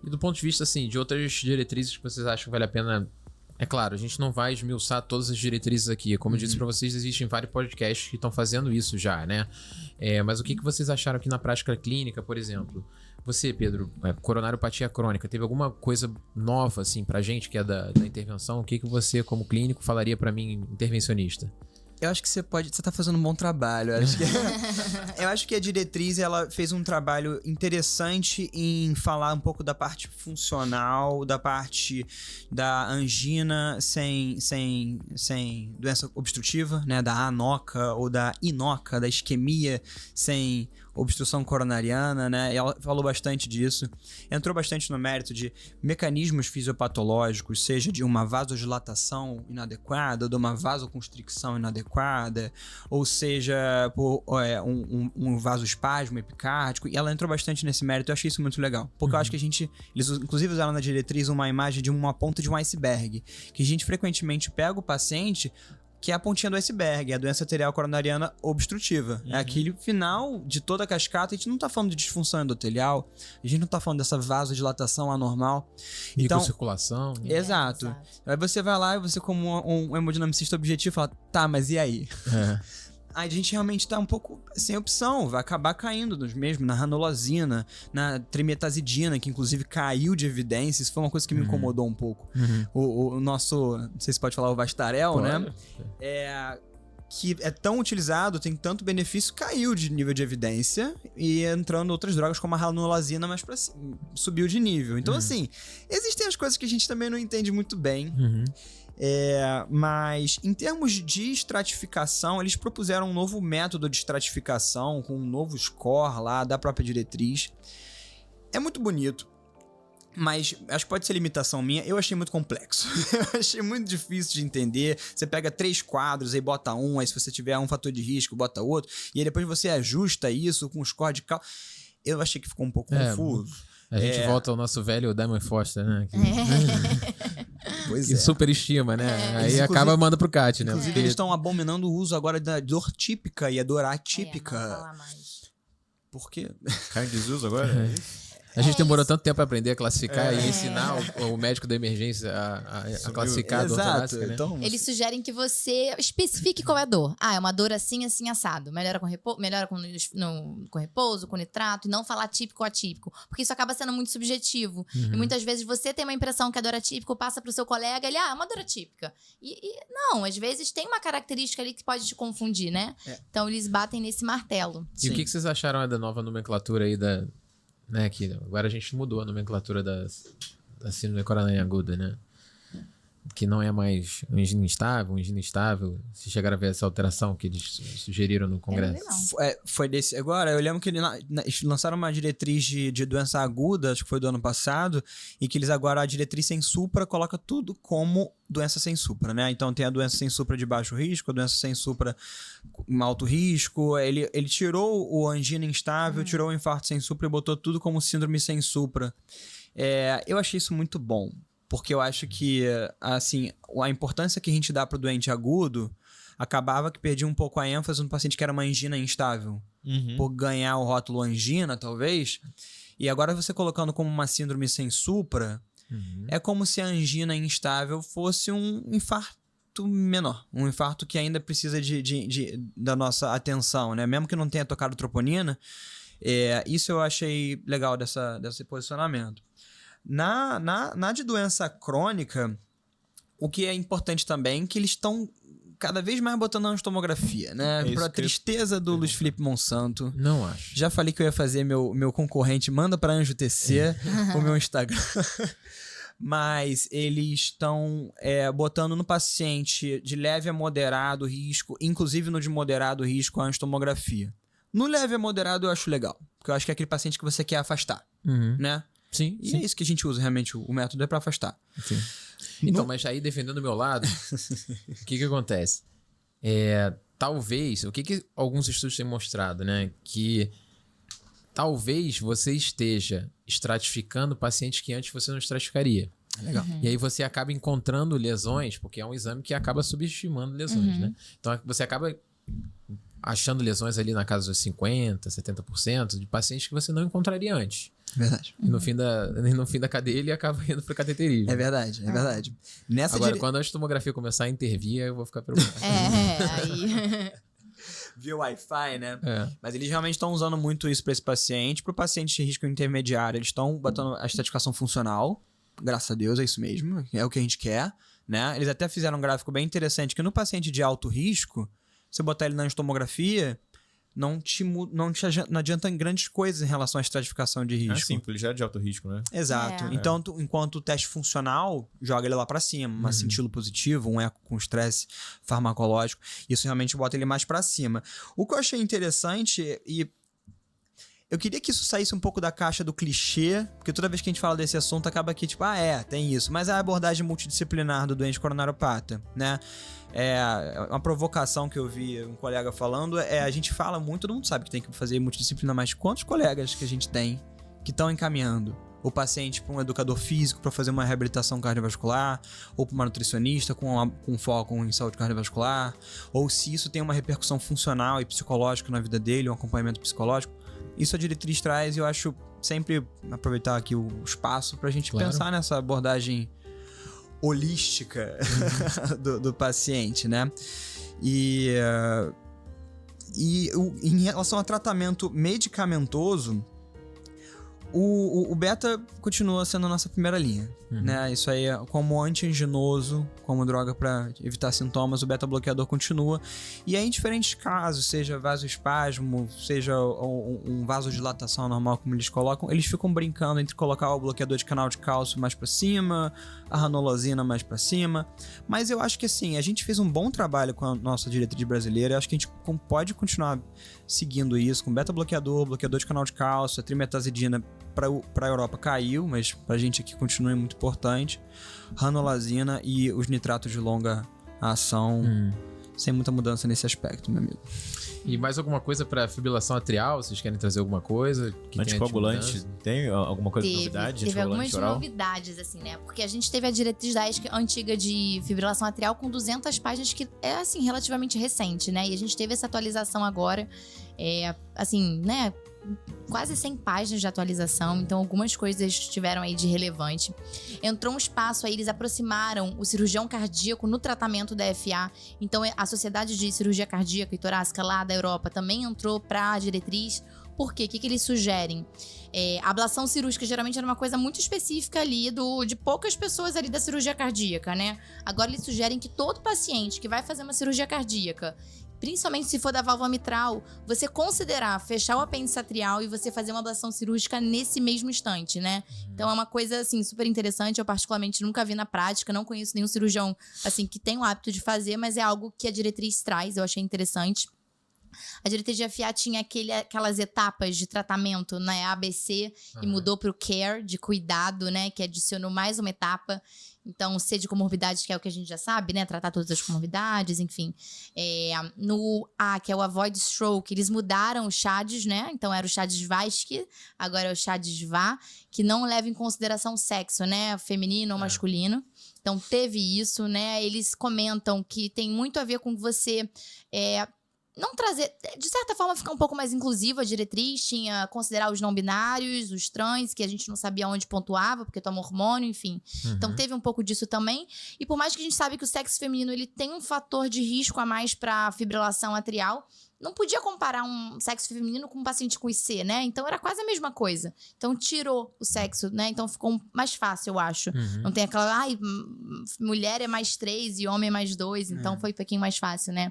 E do ponto de vista, assim, de outras diretrizes que vocês acham que vale a pena... É claro, a gente não vai esmiuçar todas as diretrizes aqui. Como eu disse pra vocês, existem vários podcasts que estão fazendo isso já, né? Mas o que vocês acharam aqui na prática clínica, por exemplo? Você, Pedro, coronariopatia crônica, teve alguma coisa nova, assim, pra gente, que é da intervenção? O que você, como clínico, falaria pra mim, intervencionista? Eu acho que você tá fazendo um bom trabalho. Eu acho que a diretriz, ela fez um trabalho interessante em falar um pouco da parte funcional, da parte da angina sem doença obstrutiva, né? Da ANOCA ou da INOCA, da isquemia sem obstrução coronariana, né? Ela falou bastante disso. Entrou bastante no mérito de mecanismos fisiopatológicos, seja de uma vasodilatação inadequada, ou de uma vasoconstricção inadequada, ou seja, por um vasoespasmo epicárdico. E ela entrou bastante nesse mérito. Eu achei isso muito legal. Porque eu acho que eles inclusive usaram na diretriz uma imagem de uma ponta de um iceberg. Que a gente frequentemente pega o paciente que é a pontinha do iceberg, é a doença arterial coronariana obstrutiva. É aquele final de toda a cascata. A gente não tá falando de disfunção endotelial, a gente não tá falando dessa vasodilatação anormal. Então, Microcirculação. exato. Aí você vai lá e você, como um hemodinamicista objetivo, fala, tá, mas e aí? Aí a gente realmente tá um pouco sem opção, vai acabar caindo nos mesmos, na ranolazina, na trimetazidina, que inclusive caiu de evidência. Isso foi uma coisa que me incomodou um pouco. O nosso, não sei se pode falar, o Vastarel, né? Que é tão utilizado, tem tanto benefício, caiu de nível de evidência e entrando outras drogas como a ranolazina, mas subiu de nível. Então, assim, existem as coisas que a gente também não entende muito bem. Mas em termos de estratificação, eles propuseram um novo método de estratificação com um novo score lá da própria diretriz. É muito bonito, mas acho que pode ser limitação minha. Eu achei muito complexo. Eu achei muito difícil de entender. Você pega 3 quadros, aí bota um, aí se você tiver um fator de risco, bota outro, e aí depois você ajusta isso com o score de cálculo. Eu achei que ficou um pouco confuso. A gente volta ao nosso velho Diamond Foster, né? Pois Que superestima, né? Aí acaba manda pro CAT, né? Inclusive, eles estão abominando o uso agora da dor típica e a dor atípica. Não vou falar mais. Por quê? Cai em desuso agora? A gente demorou tanto tempo pra aprender a classificar e ensinar o médico da emergência a classificar a dor torácica, né? Então, Eles sugerem que você especifique qual é a dor. É uma dor assim, assim, assado. Melhora com repouso, com nitrato, e não falar típico ou atípico. Porque isso acaba sendo muito subjetivo. E muitas vezes você tem uma impressão que a dor é atípica, passa pro seu colega, ele, é uma dor atípica. E não, às vezes tem uma característica ali que pode te confundir, né? Então eles batem nesse martelo. E o que vocês acharam da nova nomenclatura aí né, que agora a gente mudou a nomenclatura da síndrome coronariana aguda, né? Que não é mais angina instável. Se chegaram a ver essa alteração que eles sugeriram no congresso. foi desse. Agora, eu lembro que eles lançaram uma diretriz de doença aguda, acho que foi do ano passado, e que eles agora, a diretriz sem supra, coloca tudo como doença sem supra, né? Então tem a doença sem supra de baixo risco, a doença sem supra com alto risco. Ele tirou o angina instável, tirou o infarto sem supra e botou tudo como síndrome sem supra. Eu achei isso muito bom. Porque eu acho que, assim, a importância que a gente dá pro doente agudo acabava que perdia um pouco a ênfase no paciente que era uma angina instável. Por ganhar o rótulo angina, talvez. E agora você colocando como uma síndrome sem supra, é como se a angina instável fosse um infarto menor. Um infarto que ainda precisa da nossa atenção, né? Mesmo que não tenha tocado troponina. Isso eu achei legal desse posicionamento. Na de doença crônica, o que é importante também é que eles estão cada vez mais botando a angiostomografia, né? Pra tristeza do Luiz Felipe Monsanto. Não acho. Já falei que eu ia fazer meu concorrente, manda pra Anjo TC o meu Instagram. Mas eles estão botando no paciente de leve a moderado risco, inclusive no de moderado risco, a angiostomografia. No leve a moderado eu acho legal, porque eu acho que é aquele paciente que você quer afastar, né? Sim, e é isso que a gente usa, realmente, o método é pra afastar. Sim. Então, mas aí, defendendo o meu lado, o que acontece? Talvez, o que alguns estudos têm mostrado, né? Que talvez você esteja estratificando pacientes que antes você não estratificaria. Legal. E aí você acaba encontrando lesões, porque é um exame que acaba subestimando lesões, né? Então, você acaba achando lesões ali na casa dos 50%, 70% de pacientes que você não encontraria antes. Verdade. E no fim da cadeia ele acaba indo pro cateterismo. É verdade. Agora, quando a tomografia começar a intervir, eu vou ficar preocupado. Aí... Via Wi-Fi, né? Mas eles realmente estão usando muito isso para esse paciente. Para o paciente de risco intermediário, eles estão botando a estratificação funcional. Graças a Deus, é isso mesmo. É o que a gente quer, né? Eles até fizeram um gráfico bem interessante que no paciente de alto risco, você botar ele na angiostomografia, não adianta em grandes coisas em relação à estratificação de risco. Sim, porque ele já é de alto risco, né? Exato. Então, enquanto o teste funcional, joga ele lá pra cima. Um acintilo positivo, um eco com estresse farmacológico. Isso realmente bota ele mais pra cima. O que eu achei interessante, e eu queria que isso saísse um pouco da caixa do clichê, porque toda vez que a gente fala desse assunto, acaba aqui tipo, tem isso. Mas a abordagem multidisciplinar do doente coronariopata, né? Uma provocação que eu vi um colega falando, a gente fala muito, todo mundo sabe que tem que fazer multidisciplinar, mas quantos colegas que a gente tem que estão encaminhando? o paciente para um educador físico para fazer uma reabilitação cardiovascular, ou para uma nutricionista com foco em saúde cardiovascular, ou se isso tem uma repercussão funcional e psicológica na vida dele, um acompanhamento psicológico. Isso a diretriz traz e eu acho sempre aproveitar aqui o espaço para a gente pensar nessa abordagem holística do paciente, né? E em relação a tratamento medicamentoso, o beta continua sendo a nossa primeira linha, né? Isso aí, como anti-anginoso, como droga para evitar sintomas, o beta-bloqueador continua. E aí, em diferentes casos, seja vasoespasmo, seja um vasodilatação normal, como eles colocam, eles ficam brincando entre colocar o bloqueador de canal de cálcio mais para cima, a ranolazina mais para cima. Mas eu acho que, assim, a gente fez um bom trabalho com a nossa diretriz brasileira. Eu acho que a gente pode continuar seguindo isso, com beta-bloqueador, bloqueador de canal de cálcio, a trimetazidina para a Europa caiu, mas para a gente aqui continua muito importante. Ranolazina e os nitratos de longa ação, sem muita mudança nesse aspecto, meu amigo. E mais alguma coisa para fibrilação atrial? Vocês querem trazer alguma coisa? Anticoagulante, tem alguma coisa de novidade? Teve algumas novidades, assim, né? Porque a gente teve a diretriz da ESC antiga de fibrilação atrial com 200 páginas, que é, assim, relativamente recente, né? E a gente teve essa atualização agora, assim, né? Quase 100 páginas de atualização, então algumas coisas tiveram aí de relevante. Entrou um espaço aí, eles aproximaram o cirurgião cardíaco no tratamento da FA, então a Sociedade de Cirurgia Cardíaca e Torácica lá da Europa também entrou para a diretriz. Por quê? O que eles sugerem? A ablação cirúrgica geralmente era uma coisa muito específica ali de poucas pessoas ali da cirurgia cardíaca, né? Agora eles sugerem que todo paciente que vai fazer uma cirurgia cardíaca, principalmente se for da válvula mitral, você considerar fechar o apêndice atrial e você fazer uma ablação cirúrgica nesse mesmo instante, né? Então é uma coisa, assim, super interessante. Eu particularmente nunca vi na prática, não conheço nenhum cirurgião, assim, que tem o hábito de fazer, mas é algo que a diretriz traz, eu achei interessante. A diretriz de FA tinha aquelas etapas de tratamento, né, ABC, e mudou para o CARE, de cuidado, né, que adicionou mais uma etapa. Então, C de comorbidades, que é o que a gente já sabe, né, tratar todas as comorbidades, enfim. No A, que é o Avoid Stroke, eles mudaram o CHADS, né, então era o CHADS-VASC, agora é o CHADS-VA, que não leva em consideração o sexo, né, feminino ou masculino. Então, teve isso, né, eles comentam que tem muito a ver com você... não trazer, de certa forma, ficar um pouco mais inclusiva a diretriz, tinha considerar os não binários, os trans, que a gente não sabia onde pontuava, porque toma hormônio, enfim. Então teve um pouco disso também. E por mais que a gente sabe que o sexo feminino ele tem um fator de risco a mais para fibrilação atrial, não podia comparar um sexo feminino com um paciente com IC, né? Então era quase a mesma coisa. Então tirou o sexo, né? Então ficou mais fácil, eu acho. Não tem aquela, mulher é mais 3 e homem é mais 2, então foi um pouquinho mais fácil, né?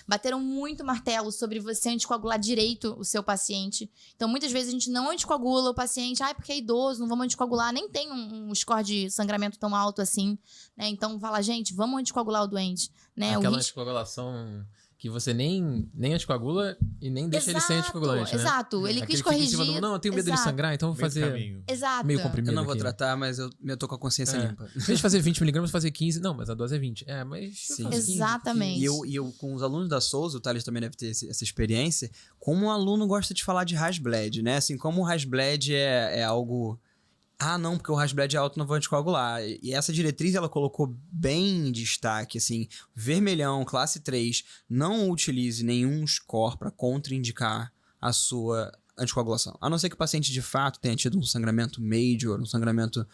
Bateram muito martelo sobre você anticoagular direito o seu paciente. Então muitas vezes a gente não anticoagula o paciente, porque é idoso, não vamos anticoagular, nem tem um score de sangramento tão alto assim, né? Então fala, gente, vamos anticoagular o doente, né? Aquela anticoagulação... que você nem anticoagula e nem deixa ele sem anticoagulante, né? Exato, ele quis corrigir. Não, eu tenho medo dele sangrar, então vou fazer meio comprimido. Eu não vou aqui. Tratar, mas eu tô com a consciência limpa. Em vez de fazer 20mg, fazer 15. Não, mas a dose é 20. Mas... Sim. 15, exatamente. 15. E eu, com os alunos da Souza, o Thales também deve ter essa experiência, como um aluno gosta de falar de Hasbled, né? Assim, como o Hasbled é algo... não, porque o Hasbled é alto, não vou anticoagular. E essa diretriz, ela colocou bem em destaque, assim, vermelhão, classe 3, não utilize nenhum score para contraindicar a sua anticoagulação. A não ser que o paciente, de fato, tenha tido um sangramento major, um sangramento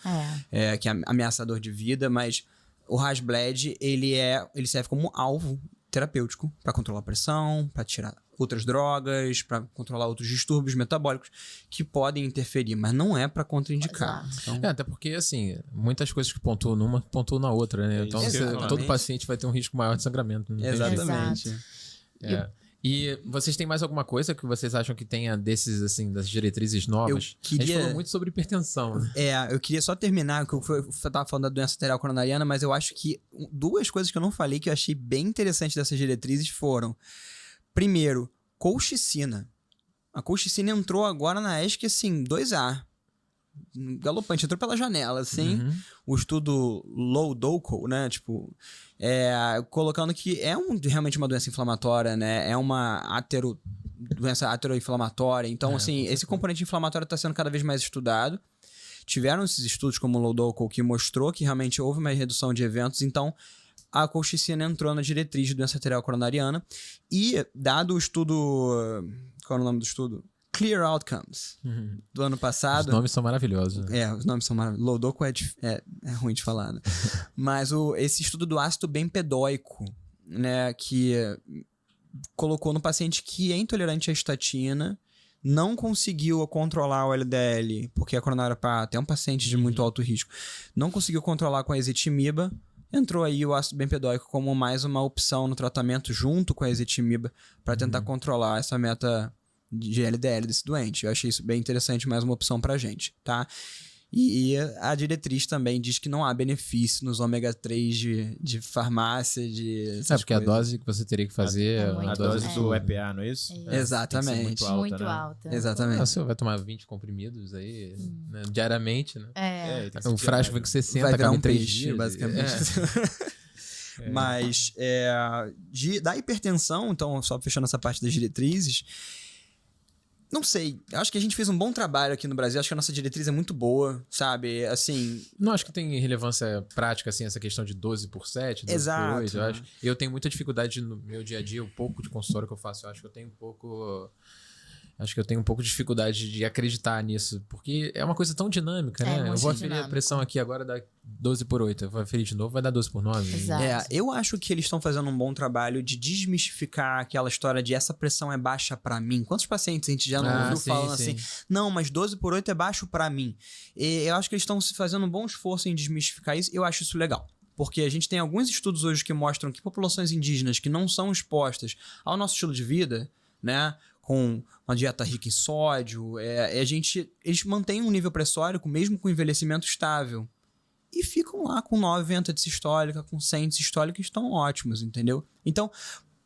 que é ameaçador de vida, mas o Hasbled, ele serve como alvo terapêutico para controlar a pressão, para tirar outras drogas, para controlar outros distúrbios metabólicos que podem interferir, mas não é para contraindicar. Então... até porque, assim, muitas coisas que pontuam numa, pontuam na outra, né? Então, todo paciente vai ter um risco maior de sangramento. Exatamente. E vocês têm mais alguma coisa que vocês acham que tenha desses, assim, das diretrizes novas? A gente falou muito sobre hipertensão. Né? Eu queria só terminar, que eu tava falando da doença arterial coronariana, mas eu acho que duas coisas que eu não falei que eu achei bem interessante dessas diretrizes foram: primeiro, colchicina. A colchicina entrou agora na ESC, assim, 2A. Galopante, entrou pela janela, assim. O estudo Low-Doco, né? Tipo, colocando que realmente uma doença inflamatória, né? É uma doença ateroinflamatória. Então, assim, esse componente inflamatório está sendo cada vez mais estudado. tiveram esses estudos como o Low-Docal que mostrou que realmente houve uma redução de eventos, então a colchicina entrou na diretriz de doença arterial coronariana e, dado o estudo... Qual é o nome do estudo? Clear Outcomes, do ano passado. Os nomes são maravilhosos. Né? Os nomes são maravilhosos. Low-Docal é ruim de falar, né? Mas esse estudo do ácido bempedóico, né, que colocou no paciente que é intolerante à estatina, não conseguiu controlar o LDL, porque a coronariopata é um paciente de muito alto risco, não conseguiu controlar com a ezetimiba, entrou aí o ácido bempedóico como mais uma opção no tratamento junto com a ezetimiba para tentar controlar essa meta de LDL desse doente. Eu achei isso bem interessante, mais uma opção pra gente, tá? E a diretriz também diz que não há benefício nos ômega 3 de farmácia, de porque a dose que você teria que fazer... A dose do EPA, não é isso? Exatamente. Muito alta. Exatamente. Você vai tomar 20 comprimidos aí, né, diariamente, né? É. Um frasco vai com 60 vai virar cada um 3 peixe, dias. basicamente. Mas da hipertensão, então, só fechando essa parte das diretrizes, não sei, acho que a gente fez um bom trabalho aqui no Brasil, acho que a nossa diretriz é muito boa, sabe, assim... Não acho que tem relevância prática, assim, essa questão de 12/7, 12/8, Exato. eu acho. Eu tenho muita dificuldade no meu dia a dia, o pouco de consultório que eu faço, eu acho que eu tenho um pouco... Acho que eu tenho um pouco de dificuldade de acreditar nisso, porque é uma coisa tão dinâmica, né? muito Eu vou aferir a dinâmico. pressão aqui agora, dá 12/8. Eu vou aferir de novo, vai dar 12/9. Exato. Eu acho que eles estão fazendo um bom trabalho de desmistificar aquela história de essa pressão é baixa pra mim. Quantos pacientes a gente já não ouviu sim, falando sim. assim, não, mas 12/8 é baixo pra mim. E eu acho que eles estão fazendo um bom esforço em desmistificar isso, eu acho isso legal. Porque a gente tem alguns estudos hoje que mostram que populações indígenas que não são expostas ao nosso estilo de vida, né, com uma dieta rica em sódio, eles mantêm um nível pressórico mesmo com envelhecimento estável. E ficam lá com 90 de sistólica, com 100 de sistólica, e estão ótimos, entendeu? Então,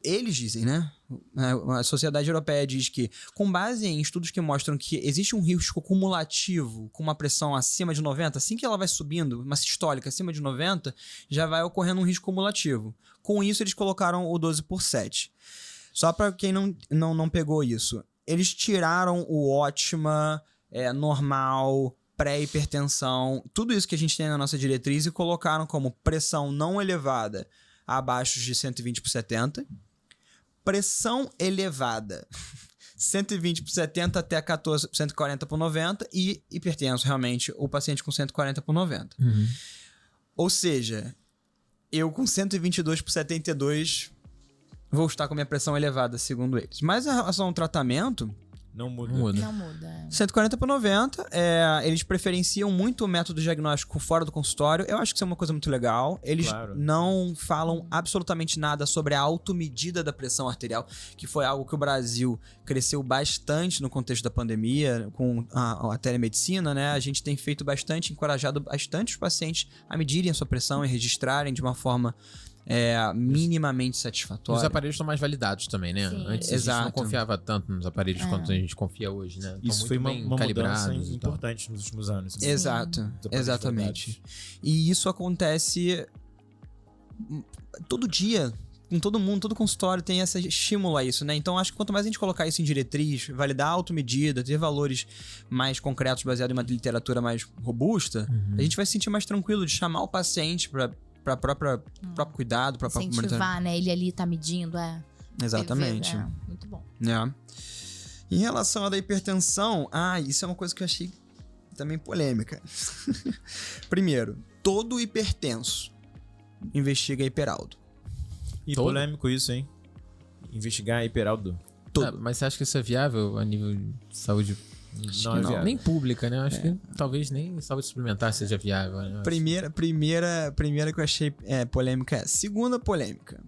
eles dizem, né? A Sociedade Europeia diz que, com base em estudos que mostram que existe um risco cumulativo com uma pressão acima de 90, assim que ela vai subindo, uma sistólica acima de 90, já vai ocorrendo um risco cumulativo. Com isso, eles colocaram o 12/7. Só para quem não pegou isso, eles tiraram o ótima, normal, pré-hipertensão, tudo isso que a gente tem na nossa diretriz e colocaram como pressão não elevada abaixo de 120/70, pressão elevada 120/70 até 140/90 e hipertenso realmente o paciente com 140/90. Ou seja, eu com 122/72 vou estar com minha pressão elevada, segundo eles. Mas em relação ao tratamento, Não muda. Não muda. 140/90, eles preferenciam muito o método diagnóstico fora do consultório. Eu acho que isso é uma coisa muito legal. Eles não falam absolutamente nada sobre a automedida da pressão arterial, que foi algo que o Brasil cresceu bastante no contexto da pandemia, com a telemedicina, né? A gente tem feito bastante, encorajado bastante os pacientes a medirem a sua pressão e registrarem de uma forma minimamente satisfatória. Os aparelhos estão mais validados também, né? Sim. Antes a gente não confiava tanto nos aparelhos quanto a gente confia hoje, né? Estão Isso muito foi bem uma mudança calibrados e tal. importante nos últimos anos. Exato, exatamente. E isso acontece todo dia, com todo mundo, todo consultório tem esse estímulo a isso, né? Então acho que quanto mais a gente colocar isso em diretriz, validar a automedida, ter valores mais concretos baseados em uma literatura mais robusta, a gente vai se sentir mais tranquilo de chamar o paciente para próprio cuidado, para próprio incentivar, né? Ele ali tá medindo, Exatamente. Muito bom. Em relação à da hipertensão, isso é uma coisa que eu achei também polêmica. Primeiro, todo hipertenso investiga hiperaldo. E Todo? polêmico isso, hein? Investigar hiperaldo. Todo. Mas você acha que isso é viável a nível de saúde? Não é viável. Nem pública, né? Eu acho que talvez nem saúde suplementar seja viável. Né? Primeira que eu achei polêmica é. Segunda polêmica.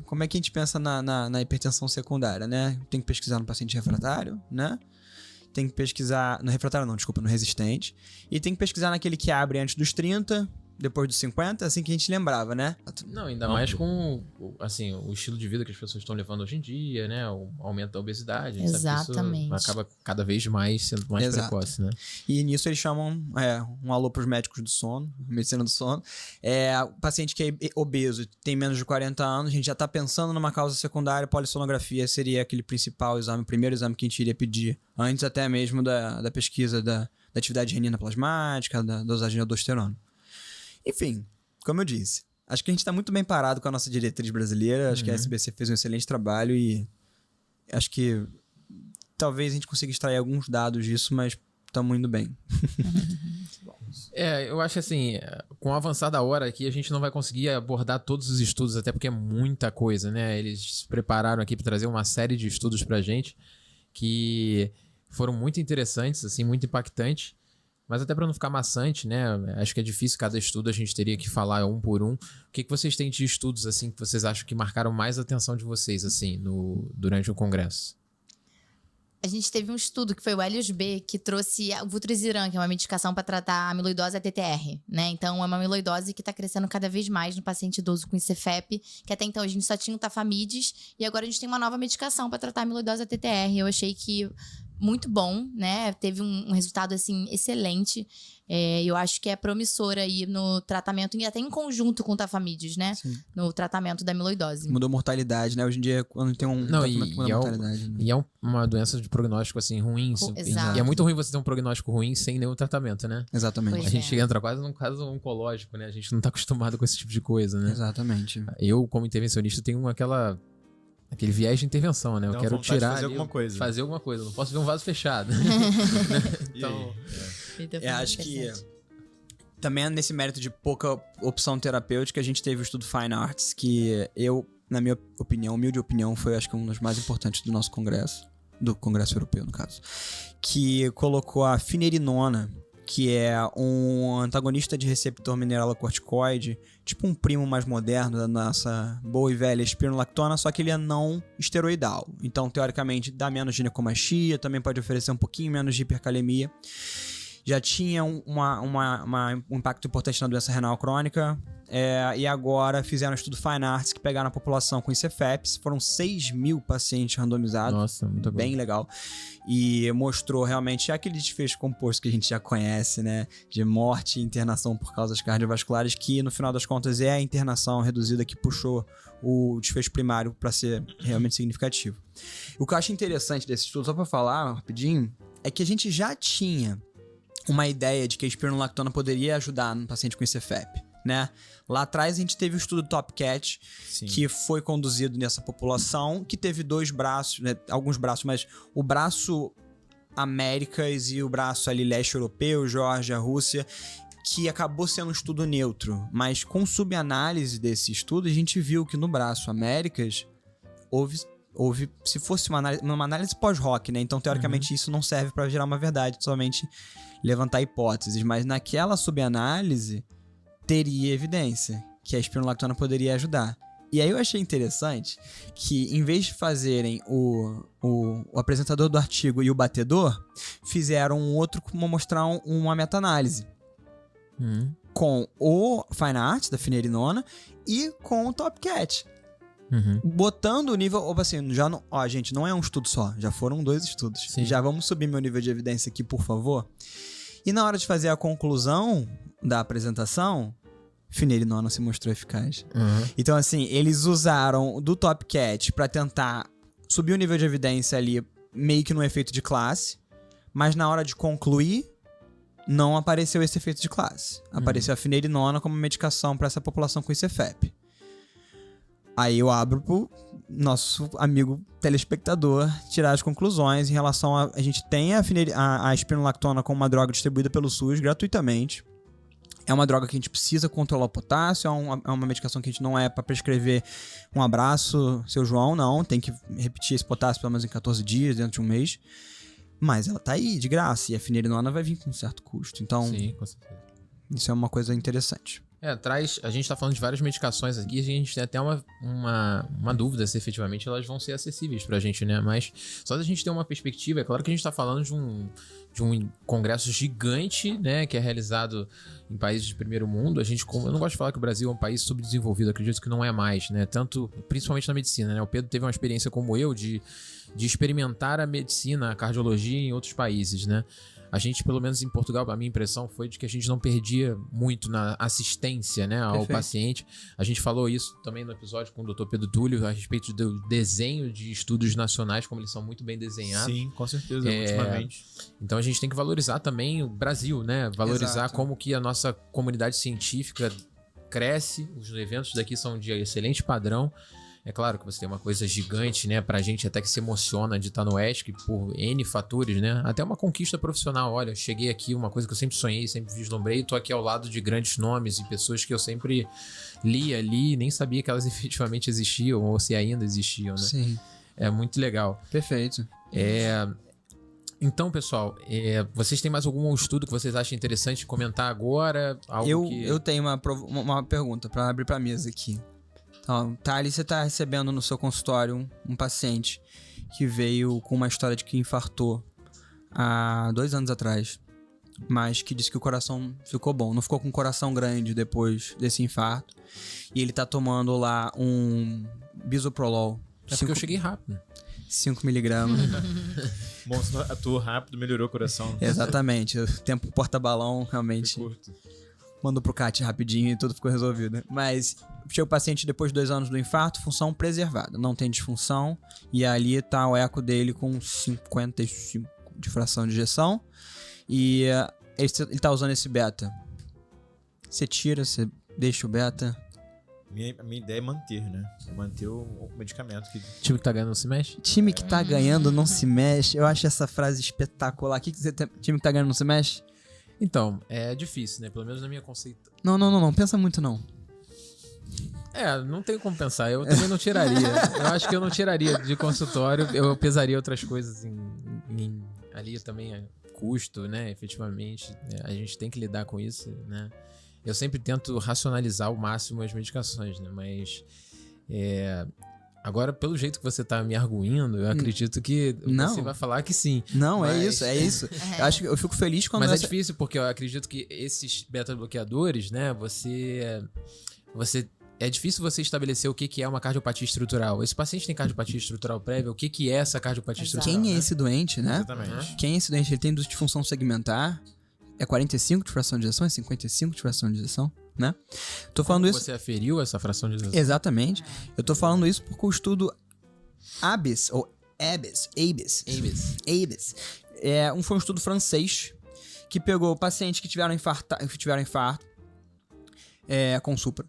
Como é que a gente pensa na hipertensão secundária, né? Tem que pesquisar no paciente refratário, né? Tem que pesquisar... No refratário não, desculpa, no resistente. E tem que pesquisar naquele que abre antes dos 30... Depois dos 50, assim que a gente lembrava, né? Não, ainda mais com assim, o estilo de vida que as pessoas estão levando hoje em dia, né? O aumento da obesidade. A gente sabe que isso acaba cada vez mais sendo mais precoce, né? E nisso eles chamam um alô pros médicos do sono, medicina do sono. O paciente que é obeso tem menos de 40 anos, a gente já tá pensando numa causa secundária, polissonografia seria aquele principal exame, o primeiro exame que a gente iria pedir, antes até mesmo da pesquisa da da atividade renina plasmática, da dosagem de aldosterona. Enfim, como eu disse, acho que a gente está muito bem parado com a nossa diretriz brasileira. Acho que a SBC fez um excelente trabalho e acho que talvez a gente consiga extrair alguns dados disso, mas estamos indo bem. Eu acho assim, com o avançar da hora aqui, a gente não vai conseguir abordar todos os estudos, até porque é muita coisa, né? Eles se prepararam aqui para trazer uma série de estudos pra gente que foram muito interessantes, assim, muito impactantes. Mas até para não ficar maçante, né? Acho que é difícil cada estudo, a gente teria que falar um por um. O que vocês têm de estudos, assim, que vocês acham que marcaram mais a atenção de vocês, assim, durante o congresso? A gente teve um estudo que foi o Helios-B, que trouxe o Vutrisiran, que é uma medicação para tratar a amiloidose ATTR, né? Então, é uma amiloidose que está crescendo cada vez mais no paciente idoso com ICFEP, que até então a gente só tinha o Tafamides, e agora a gente tem uma nova medicação para tratar a amiloidose ATTR. Eu achei que muito bom, né? Teve um resultado, assim, excelente. Eu acho que é promissor aí no tratamento, e até em conjunto com o Tafamides, né? Sim. No tratamento da amiloidose. Mudou a mortalidade, né? Hoje em dia, quando tem um tratamento, muda a mortalidade. Né? E é uma doença de prognóstico, assim, ruim. Exato. E é muito ruim você ter um prognóstico ruim sem nenhum tratamento, né? Exatamente. Pois A gente entra quase num caso oncológico, né? A gente não tá acostumado com esse tipo de coisa, né? Exatamente. Eu, como intervencionista, tenho aquele viés de intervenção, né? Eu Dá quero vontade de tirar fazer ali, alguma coisa. fazer alguma coisa. Não posso ver um vaso fechado. Então, Acho que também nesse mérito de pouca opção terapêutica, a gente teve o estudo Fine Arts, que na minha opinião, humilde opinião, foi acho que um dos mais importantes do nosso congresso, do Congresso Europeu, no caso, que colocou a finerinona, que é um antagonista de receptor mineralocorticoide, tipo um primo mais moderno da nossa boa e velha espironolactona, só que ele é não esteroidal. Então, teoricamente, dá menos ginecomastia, também pode oferecer um pouquinho menos de hipercalemia. Já tinha um impacto importante na doença renal crônica. E agora fizeram um estudo Fine Arts que pegaram a população com ICFEPs. Foram 6.000 pacientes randomizados. Nossa, muito bom. Bem legal. E mostrou realmente aquele desfecho composto que a gente já conhece, né? De morte e internação por causas cardiovasculares, que no final das contas é a internação reduzida que puxou o desfecho primário para ser realmente significativo. O que eu acho interessante desse estudo, só para falar rapidinho, é que a gente já tinha uma ideia de que a espironolactona poderia ajudar no paciente com ICFEP, né? Lá atrás a gente teve o estudo TopCat, que foi conduzido nessa população, que teve 2 braços, né? Alguns braços, mas o braço Américas e o braço ali leste europeu, Geórgia, Rússia, que acabou sendo um estudo neutro. Mas com subanálise desse estudo, a gente viu que no braço Américas houve se fosse uma análise pós-hoc, né? Então, teoricamente, isso não serve para gerar uma verdade, somente levantar hipóteses. Mas naquela subanálise, teria evidência que a espironolactona poderia ajudar. E aí eu achei interessante que, em vez de fazerem o apresentador do artigo e o batedor, fizeram um outro como mostrar uma meta-análise. Com o Fine Arts, da finerinona, e com o TopCat. Botando o nível, assim, já não, gente, não é um estudo só, já foram 2 estudos. Sim. Já vamos subir meu nível de evidência aqui, por favor. E na hora de fazer a conclusão da apresentação, finerinona se mostrou eficaz. Então, assim, eles usaram do TopCat pra tentar subir o nível de evidência ali, meio que no efeito de classe, mas na hora de concluir, não apareceu esse efeito de classe. Apareceu a finerinona como medicação para essa população com ICFEP. Aí eu abro pro nosso amigo telespectador tirar as conclusões em relação a gente tem a espironolactona como uma droga distribuída pelo SUS gratuitamente. É uma droga que a gente precisa controlar o potássio, é uma medicação que a gente não é para prescrever um abraço, seu João, não. Tem que repetir esse potássio pelo menos em 14 dias, dentro de um mês. Mas ela tá aí, de graça, e a finerinona vai vir com um certo custo. Então, sim, com certeza. Isso é uma coisa interessante. A gente tá falando de várias medicações aqui, a gente tem até uma dúvida se efetivamente elas vão ser acessíveis pra gente, né? Mas só da gente ter uma perspectiva, é claro que a gente tá falando de um congresso gigante, né? Que é realizado em países de primeiro mundo. Eu não gosto de falar que o Brasil é um país subdesenvolvido, acredito que não é mais, né? Principalmente na medicina, né? O Pedro teve uma experiência como eu de experimentar a medicina, a cardiologia em outros países, né? A gente, pelo menos em Portugal, a minha impressão foi de que a gente não perdia muito na assistência, né, ao Perfeito. paciente. A gente falou isso também no episódio com o Dr. Pedro Túlio a respeito do desenho de estudos nacionais, como eles são muito bem desenhados. Sim, com certeza, ultimamente. Então a gente tem que valorizar também o Brasil, né? Valorizar Exato. como que a nossa comunidade científica cresce. Os eventos daqui são de excelente padrão. É claro que você tem uma coisa gigante, né? Pra gente até que se emociona de estar no ESC por N fatores, né? Até uma conquista profissional. Olha, eu cheguei aqui, uma coisa que eu sempre sonhei, sempre vislumbrei, tô aqui ao lado de grandes nomes e pessoas que eu sempre li ali, nem sabia que elas efetivamente existiam ou se ainda existiam, né? Sim, É muito legal. perfeito. Então, pessoal, vocês têm mais algum estudo que vocês acham interessante comentar agora? Algo Eu tenho uma pergunta pra abrir pra mesa aqui. Então, ali você tá recebendo no seu consultório um paciente que veio com uma história de que infartou há 2 anos atrás, mas que disse que o coração ficou bom. Não ficou com o coração grande depois desse infarto. E ele tá tomando lá um bisoprolol. É porque eu cheguei rápido. 5 miligramas. O monstro atuou rápido, melhorou o coração. Exatamente. O tempo porta-balão realmente Foi curto. mandou pro CAT rapidinho e tudo ficou resolvido. Mas chega o paciente depois de 2 anos do infarto, função preservada. Não tem disfunção. E ali tá o eco dele com 55 de fração de ejeção. E ele tá usando esse beta. Você tira, você deixa o beta. A minha ideia é manter, né? Manter o medicamento que... O time que tá ganhando não se mexe? Time que tá ganhando não se mexe. Eu acho essa frase espetacular. O que você tem? Time que tá ganhando não se mexe? Então, é difícil, né? Pelo menos na minha conceito. Não. Pensa muito não. Não tem como pensar. Eu também não tiraria. Eu acho que eu não tiraria de consultório. Eu pesaria outras coisas ali também é custo, né? Efetivamente. A gente tem que lidar com isso, né? Eu sempre tento racionalizar ao máximo as medicações, né? Mas agora, pelo jeito que você tá me arguindo, eu acredito que você vai falar que sim. Não, Mas- é isso. Eu acho que eu fico feliz quando Mas é essa... difícil, porque eu acredito que esses beta-bloqueadores, né, você é difícil você estabelecer o que é uma cardiopatia estrutural. Esse paciente tem cardiopatia estrutural prévia, o que é essa cardiopatia Exato. estrutural? Quem é né? esse doente, né? Exatamente. Quem é esse doente? Ele tem disfunção segmentar. É 45 de fração de ejeção? É 55 de fração de ejeção, né? Tô falando Como isso... você aferiu essa fração de ejeção? Exatamente. Eu tô falando isso porque o estudo ABIS, ou ABIS, foi um estudo francês que pegou pacientes que tiveram infarto com supra,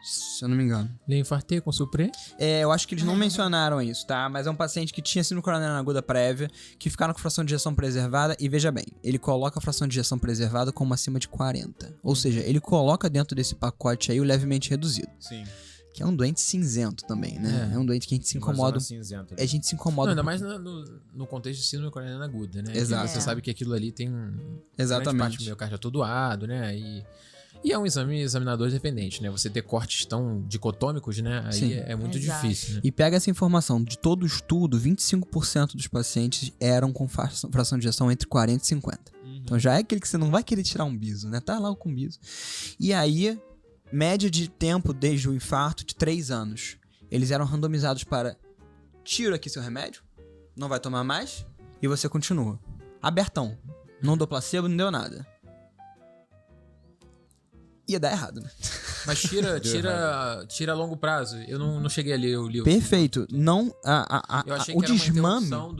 se eu não me engano. Ele infartei com supre? Eu acho que eles não mencionaram isso, tá? Mas é um paciente que tinha síndrome coronariana aguda prévia, que ficaram com fração de ejeção preservada, e veja bem, ele coloca a fração de ejeção preservada como acima de 40. Ou seja, ele coloca dentro desse pacote aí o levemente reduzido. Sim. Que é um doente cinzento também, né? É um doente que a gente se incomoda. Cinzenta. A gente se incomoda. Não, ainda mais no contexto de síndrome coronariana aguda, né? Exato. Que você sabe que aquilo ali tem grande Exatamente. parte do miocárdio atordoado, né? E é um examinador dependente, né? Você ter cortes tão dicotômicos, né? Aí Sim. é muito Exato. difícil, né? E pega essa informação, de todo o estudo, 25% dos pacientes eram com fração de ejeção entre 40 e 50. Então já é aquele que você não vai querer tirar um biso, né? Tá lá com biso. E aí, média de tempo desde o infarto de 3 anos. Eles eram randomizados para tira aqui seu remédio, não vai tomar mais, e você continua. Abertão. Não deu placebo, não deu nada. Ia dar errado, né? Mas tira a longo prazo. Eu não cheguei a ler, eu li o... Perfeito. Não, Eu achei o que era uma desmame... interrupção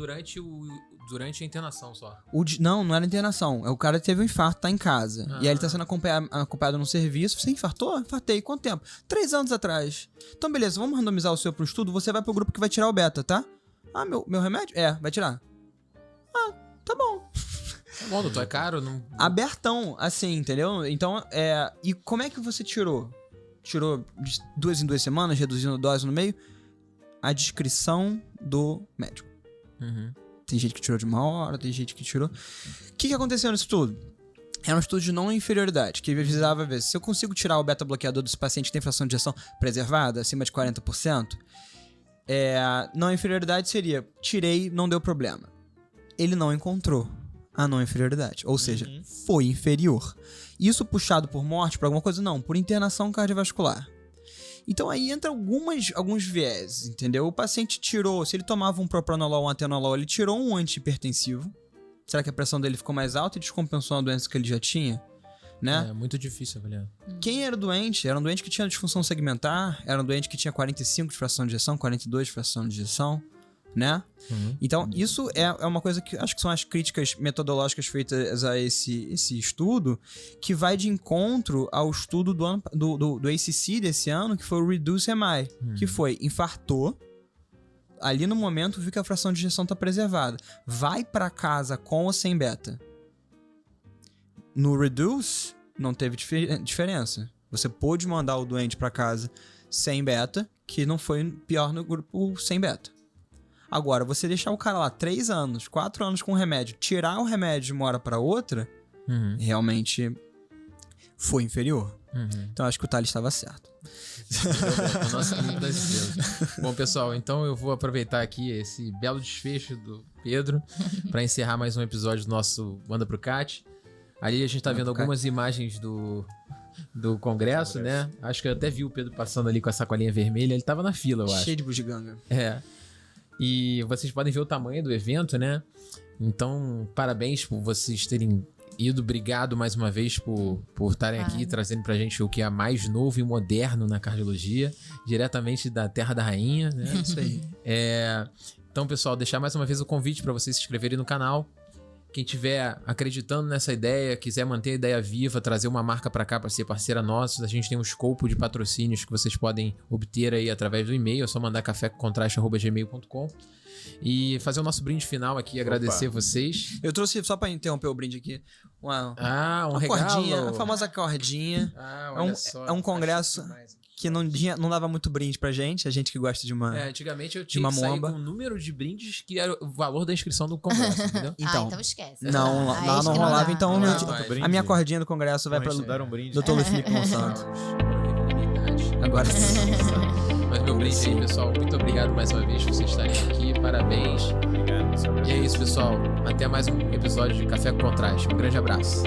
durante a internação só. Não era internação. O cara teve um infarto, tá em casa. E aí ele tá Ah. sendo acompanhado no serviço. Você infartou? Infartei. Quanto tempo? 3 anos atrás. Então, beleza, vamos randomizar o seu pro estudo. Você vai pro grupo que vai tirar o beta, tá? Ah, meu remédio? Vai tirar. Ah, tá bom. Tá bom, doutor, é caro? Não... Abertão, assim, entendeu? Então, e como é que você tirou? Tirou de 2 em 2 semanas, reduzindo a dose no meio? A descrição do médico. Uhum. Tem gente que tirou de 1 hora, tem gente que tirou... O que aconteceu nesse estudo? Era um estudo de não inferioridade, que visava ver se eu consigo tirar o beta-bloqueador desse paciente que tem fração de ejeção preservada, acima de 40%. Não inferioridade seria, tirei, não deu problema. Ele não encontrou a não inferioridade, ou seja, foi inferior. Isso puxado por morte, por alguma coisa? Não, por internação cardiovascular. Então aí entra alguns viés, entendeu? O paciente tirou, se ele tomava um propranolol ou um atenolol, ele tirou um antihipertensivo, Será que a pressão dele ficou mais alta e descompensou a doença que ele já tinha? Né? É muito difícil avaliar. Quem era doente? Era um doente que tinha disfunção segmentar, era um doente que tinha 45 de fração de ejeção, 42 de fração de ejeção, né? Então, isso é uma coisa que acho que são as críticas metodológicas feitas a esse estudo, que vai de encontro ao estudo do ACC desse ano, que foi o Reduce-MI, que foi, infartou, ali no momento viu que a fração de ejeção está preservada. Vai para casa com ou sem beta. No Reduce, não teve diferença. Você pôde mandar o doente para casa sem beta, que não foi pior no grupo sem beta. Agora, você deixar o cara lá 3 anos, 4 anos com o remédio, tirar o remédio de uma hora para outra, realmente foi inferior. Então, acho que o Thales estava certo. O nosso querido das estrelas. Bom, pessoal, então eu vou aproveitar aqui esse belo desfecho do Pedro para encerrar mais um episódio do nosso Manda Pro Cat. Ali a gente tá vendo algumas imagens do congresso, né? Acho que eu até vi o Pedro passando ali com a sacolinha vermelha. Ele tava na fila, eu acho. Cheio de bugiganga. É. E vocês podem ver o tamanho do evento, né? Então, parabéns por vocês terem ido. Obrigado mais uma vez por estarem aqui trazendo pra gente o que é mais novo e moderno na cardiologia, diretamente da Terra da Rainha, né? Isso aí. Então, pessoal, deixar mais uma vez o convite para vocês se inscreverem no canal. Quem tiver acreditando nessa ideia, quiser manter a ideia viva, trazer uma marca para cá para ser parceira nossa, a gente tem um escopo de patrocínios que vocês podem obter aí através do e-mail, é só mandar cafécomcontraste@gmail.com e fazer o nosso brinde final aqui, agradecer vocês. Eu trouxe, só para interromper o brinde aqui, uma regalo. cordinha, a famosa cordinha. Olha só, é um congresso que não dava muito brinde pra gente, a gente que gosta de uma antigamente eu tinha que sair com um número de brindes que era o valor da inscrição do congresso, entendeu? Então esquece. Não, lá não rolava, então a minha cordinha do congresso vai pra dar um brinde. Dr. Luiz Felipe Monsanto. Agora Mas meu brinde aí, pessoal. Muito obrigado mais uma vez por vocês estarem aqui. Parabéns. Obrigado. E é isso, pessoal. Até mais um episódio de Café com Contraste. Um grande abraço.